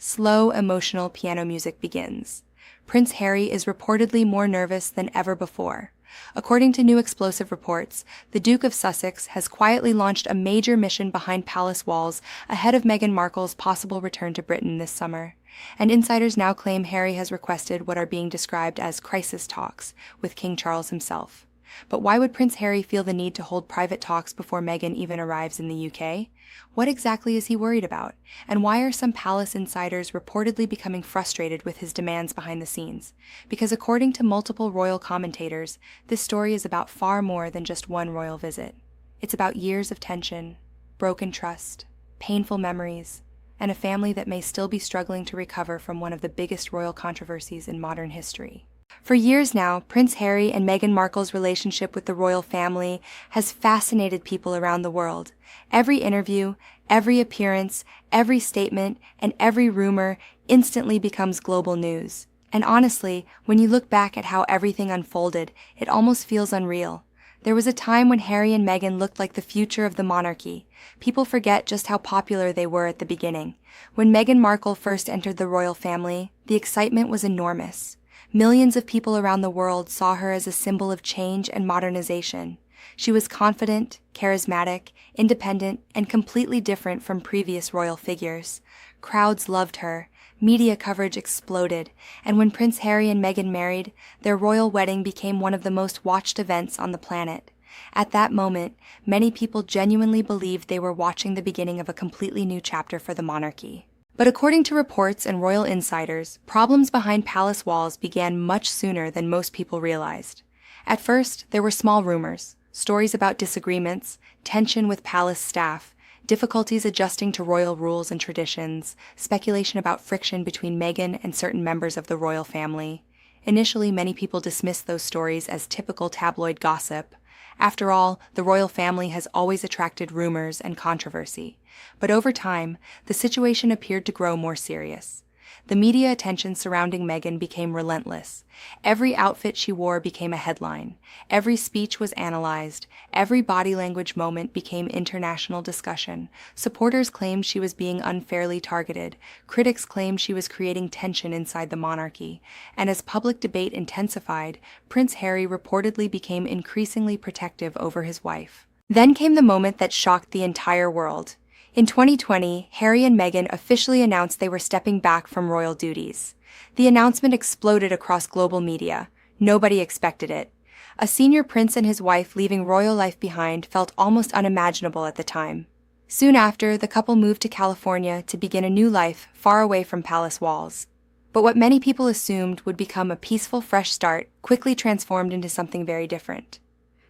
slow, emotional piano music begins. Prince Harry is reportedly more nervous than ever before. According to new explosive reports, the Duke of Sussex has quietly launched a major mission behind palace walls ahead of Meghan Markle's possible return to Britain this summer. And insiders now claim Harry has requested what are being described as crisis talks with King Charles himself. But why would Prince Harry feel the need to hold private talks before Meghan even arrives in the UK? What exactly is he worried about? And why are some palace insiders reportedly becoming frustrated with his demands behind the scenes? Because according to multiple royal commentators, this story is about far more than just one royal visit. It's about years of tension, broken trust, painful memories, and a family that may still be struggling to recover from one of the biggest royal controversies in modern history. For years now, Prince Harry and Meghan Markle's relationship with the royal family has fascinated people around the world. Every interview, every appearance, every statement, and every rumor instantly becomes global news. And honestly, when you look back at how everything unfolded, it almost feels unreal. There was a time when Harry and Meghan looked like the future of the monarchy. People forget just how popular they were at the beginning. When Meghan Markle first entered the royal family, the excitement was enormous. Millions of people around the world saw her as a symbol of change and modernization. She was confident, charismatic, independent, and completely different from previous royal figures. Crowds loved her, media coverage exploded, and when Prince Harry and Meghan married, their royal wedding became one of the most watched events on the planet. At that moment, many people genuinely believed they were watching the beginning of a completely new chapter for the monarchy. But according to reports and royal insiders, problems behind palace walls began much sooner than most people realized. At first, there were small rumors, stories about disagreements, tension with palace staff, difficulties adjusting to royal rules and traditions, speculation about friction between Meghan and certain members of the royal family. Initially, many people dismissed those stories as typical tabloid gossip. After all, the royal family has always attracted rumors and controversy. But over time, the situation appeared to grow more serious. The media attention surrounding Meghan became relentless. Every outfit she wore became a headline. Every speech was analyzed. Every body language moment became international discussion. Supporters claimed she was being unfairly targeted. Critics claimed she was creating tension inside the monarchy. And as public debate intensified, Prince Harry reportedly became increasingly protective over his wife. Then came the moment that shocked the entire world. In 2020, Harry and Meghan officially announced they were stepping back from royal duties. The announcement exploded across global media. Nobody expected it. A senior prince and his wife leaving royal life behind felt almost unimaginable at the time. Soon after, the couple moved to California to begin a new life far away from palace walls. But what many people assumed would become a peaceful, fresh start quickly transformed into something very different.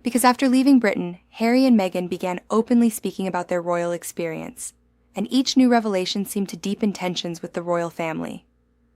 Because after leaving Britain, Harry and Meghan began openly speaking about their royal experience, and each new revelation seemed to deepen tensions with the royal family.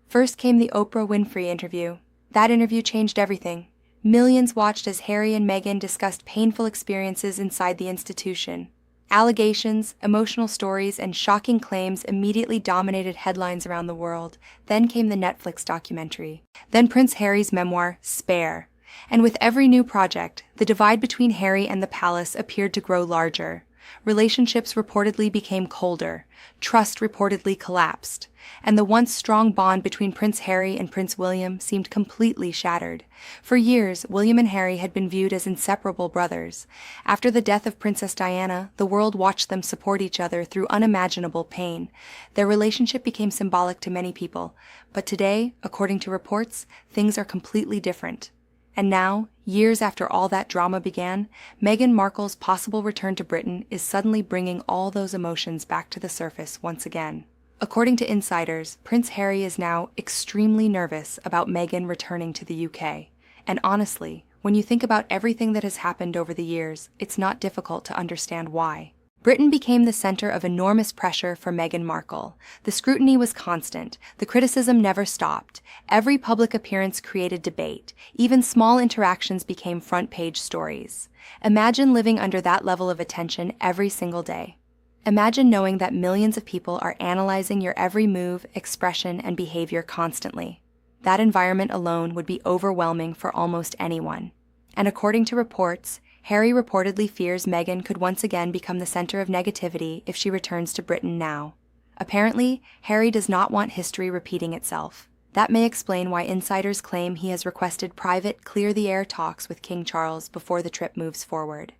First came the Oprah Winfrey interview. That interview changed everything. Millions watched as Harry and Meghan discussed painful experiences inside the institution. Allegations, emotional stories, and shocking claims immediately dominated headlines around the world. Then came the Netflix documentary. Then Prince Harry's memoir, Spare. And with every new project, the divide between Harry and the palace appeared to grow larger. Relationships reportedly became colder, trust reportedly collapsed, and the once strong bond between Prince Harry and Prince William seemed completely shattered. For years, William and Harry had been viewed as inseparable brothers. After the death of Princess Diana, the world watched them support each other through unimaginable pain. Their relationship became symbolic to many people, but today, according to reports, things are completely different. And now, years after all that drama began, Meghan Markle's possible return to Britain is suddenly bringing all those emotions back to the surface once again. According to insiders, Prince Harry is now extremely nervous about Meghan returning to the UK. And honestly, when you think about everything that has happened over the years, it's not difficult to understand why. Britain became the center of enormous pressure for Meghan Markle. The scrutiny was constant. The criticism never stopped. Every public appearance created debate. Even small interactions became front-page stories. Imagine living under that level of attention every single day. Imagine knowing that millions of people are analyzing your every move, expression, and behavior constantly. That environment alone would be overwhelming for almost anyone. And according to reports, Harry reportedly fears Meghan could once again become the center of negativity if she returns to Britain now. Apparently, Harry does not want history repeating itself. That may explain why insiders claim he has requested private, clear-the-air talks with King Charles before the trip moves forward.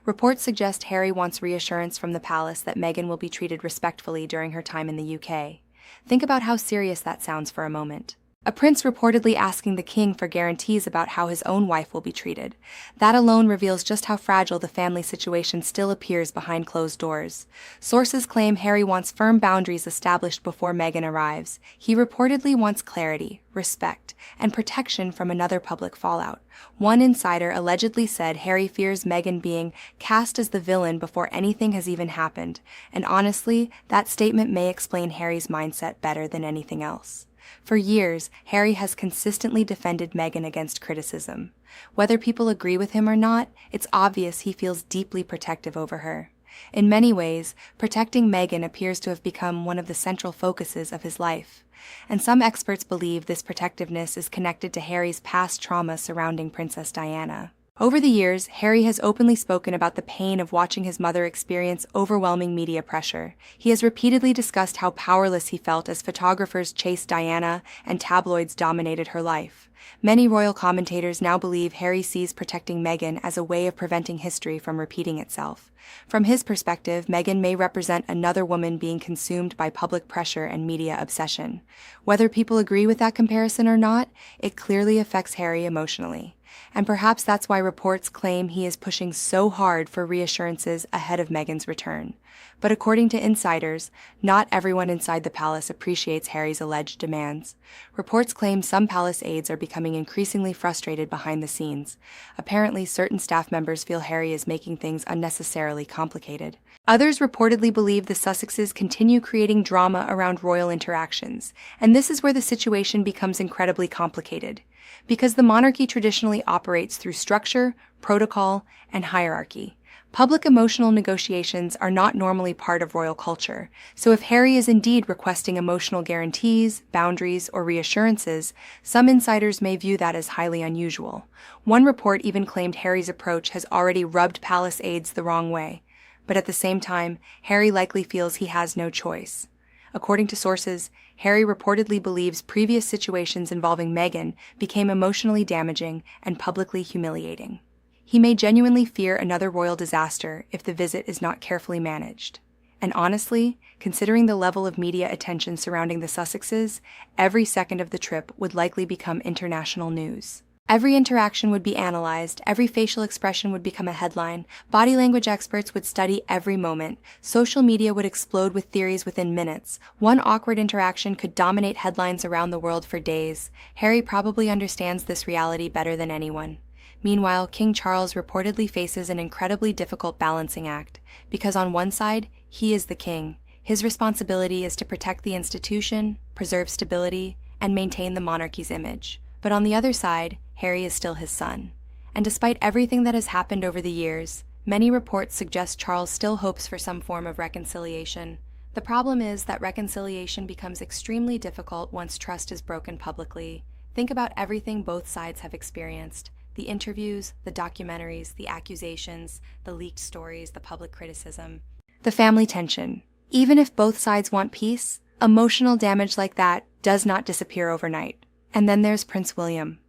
Reports suggest Harry wants reassurance from the palace that Meghan will be treated respectfully during her time in the UK. Think about how serious that sounds for a moment. A prince reportedly asking the king for guarantees about how his own wife will be treated. That alone reveals just how fragile the family situation still appears behind closed doors. Sources claim Harry wants firm boundaries established before Meghan arrives. He reportedly wants clarity, respect, and protection from another public fallout. One insider allegedly said Harry fears Meghan being cast as the villain before anything has even happened, and honestly, that statement may explain Harry's mindset better than anything else. For years, Harry has consistently defended Meghan against criticism. Whether people agree with him or not, it's obvious he feels deeply protective over her. In many ways, protecting Meghan appears to have become one of the central focuses of his life. And some experts believe this protectiveness is connected to Harry's past trauma surrounding Princess Diana. Over the years, Harry has openly spoken about the pain of watching his mother experience overwhelming media pressure. He has repeatedly discussed how powerless he felt as photographers chased Diana and tabloids dominated her life. Many royal commentators now believe Harry sees protecting Meghan as a way of preventing history from repeating itself. From his perspective, Meghan may represent another woman being consumed by public pressure and media obsession. Whether people agree with that comparison or not, it clearly affects Harry emotionally. And perhaps that's why reports claim he is pushing so hard for reassurances ahead of Meghan's return. But according to insiders, not everyone inside the palace appreciates Harry's alleged demands. Reports claim some palace aides are becoming increasingly frustrated behind the scenes. Apparently, certain staff members feel Harry is making things unnecessarily complicated. Others reportedly believe the Sussexes continue creating drama around royal interactions, and this is where the situation becomes incredibly complicated. Because the monarchy traditionally operates through structure, protocol, and hierarchy. Public emotional negotiations are not normally part of royal culture, so if Harry is indeed requesting emotional guarantees, boundaries, or reassurances, some insiders may view that as highly unusual. One report even claimed Harry's approach has already rubbed palace aides the wrong way, but at the same time, Harry likely feels he has no choice. According to sources, Harry reportedly believes previous situations involving Meghan became emotionally damaging and publicly humiliating. He may genuinely fear another royal disaster if the visit is not carefully managed. And honestly, considering the level of media attention surrounding the Sussexes, every second of the trip would likely become international news. Every interaction would be analyzed, every facial expression would become a headline, body language experts would study every moment, social media would explode with theories within minutes. One awkward interaction could dominate headlines around the world for days. Harry probably understands this reality better than anyone. Meanwhile, King Charles reportedly faces an incredibly difficult balancing act, because on one side, he is the king. His responsibility is to protect the institution, preserve stability, and maintain the monarchy's image. But on the other side, Harry is still his son. And despite everything that has happened over the years, many reports suggest Charles still hopes for some form of reconciliation. The problem is that reconciliation becomes extremely difficult once trust is broken publicly. Think about everything both sides have experienced. The interviews, the documentaries, the accusations, the leaked stories, the public criticism. The family tension. Even if both sides want peace, emotional damage like that does not disappear overnight. And then there's Prince William.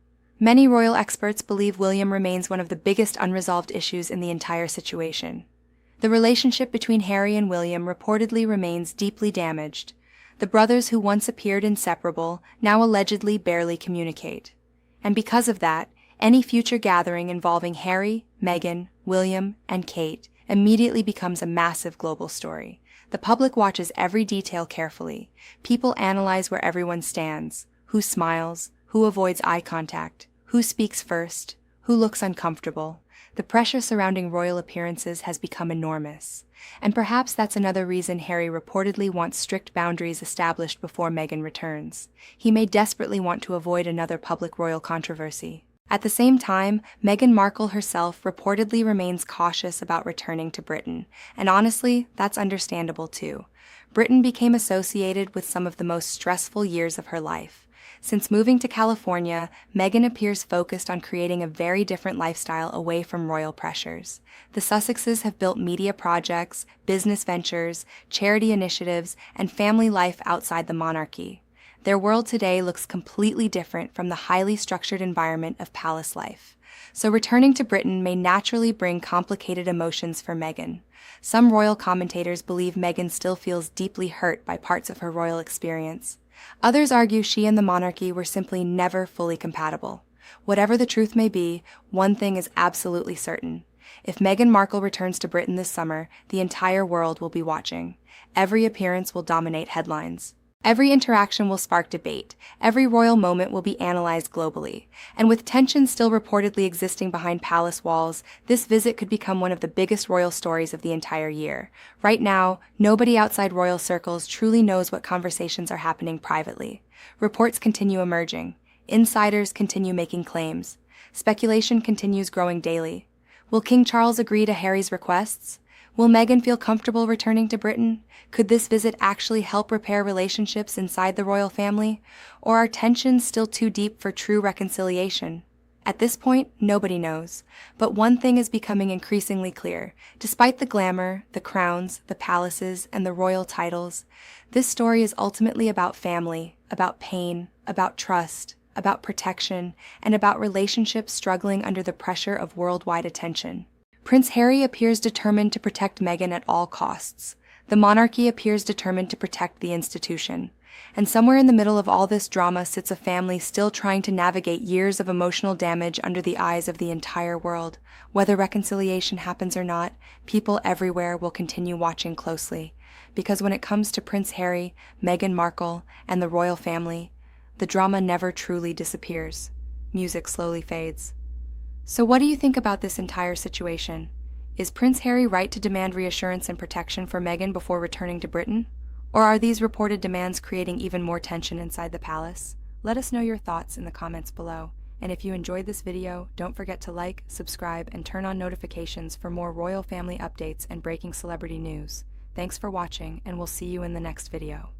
Many royal experts believe William remains one of the biggest unresolved issues in the entire situation. The relationship between Harry and William reportedly remains deeply damaged. The brothers who once appeared inseparable now allegedly barely communicate. And because of that, any future gathering involving Harry, Meghan, William, and Kate immediately becomes a massive global story. The public watches every detail carefully. People analyze where everyone stands, who smiles, who avoids eye contact, who speaks first, who looks uncomfortable. The pressure surrounding royal appearances has become enormous. And perhaps that's another reason Harry reportedly wants strict boundaries established before Meghan returns. He may desperately want to avoid another public royal controversy. At the same time, Meghan Markle herself reportedly remains cautious about returning to Britain, and honestly, that's understandable too. Britain became associated with some of the most stressful years of her life. Since moving to California, Meghan appears focused on creating a very different lifestyle away from royal pressures. The Sussexes have built media projects, business ventures, charity initiatives, and family life outside the monarchy. Their world today looks completely different from the highly structured environment of palace life. So returning to Britain may naturally bring complicated emotions for Meghan. Some royal commentators believe Meghan still feels deeply hurt by parts of her royal experience. Others argue she and the monarchy were simply never fully compatible. Whatever the truth may be, one thing is absolutely certain. If Meghan Markle returns to Britain this summer, the entire world will be watching. Every appearance will dominate headlines. Every interaction will spark debate. Every royal moment will be analyzed globally. And with tension still reportedly existing behind palace walls, this visit could become one of the biggest royal stories of the entire year. Right now, nobody outside royal circles truly knows what conversations are happening privately. Reports continue emerging. Insiders continue making claims. Speculation continues growing daily. Will King Charles agree to Harry's requests? Will Meghan feel comfortable returning to Britain? Could this visit actually help repair relationships inside the royal family? Or are tensions still too deep for true reconciliation? At this point, nobody knows. But one thing is becoming increasingly clear. Despite the glamour, the crowns, the palaces, and the royal titles, this story is ultimately about family, about pain, about trust, about protection, and about relationships struggling under the pressure of worldwide attention. Prince Harry appears determined to protect Meghan at all costs. The monarchy appears determined to protect the institution. And somewhere in the middle of all this drama sits a family still trying to navigate years of emotional damage under the eyes of the entire world. Whether reconciliation happens or not, people everywhere will continue watching closely. Because when it comes to Prince Harry, Meghan Markle, and the royal family, the drama never truly disappears. Music slowly fades. So what do you think about this entire situation? Is Prince Harry right to demand reassurance and protection for Meghan before returning to Britain? Or are these reported demands creating even more tension inside the palace? Let us know your thoughts in the comments below. And if you enjoyed this video, don't forget to like, subscribe, and turn on notifications for more royal family updates and breaking celebrity news. Thanks for watching, and we'll see you in the next video.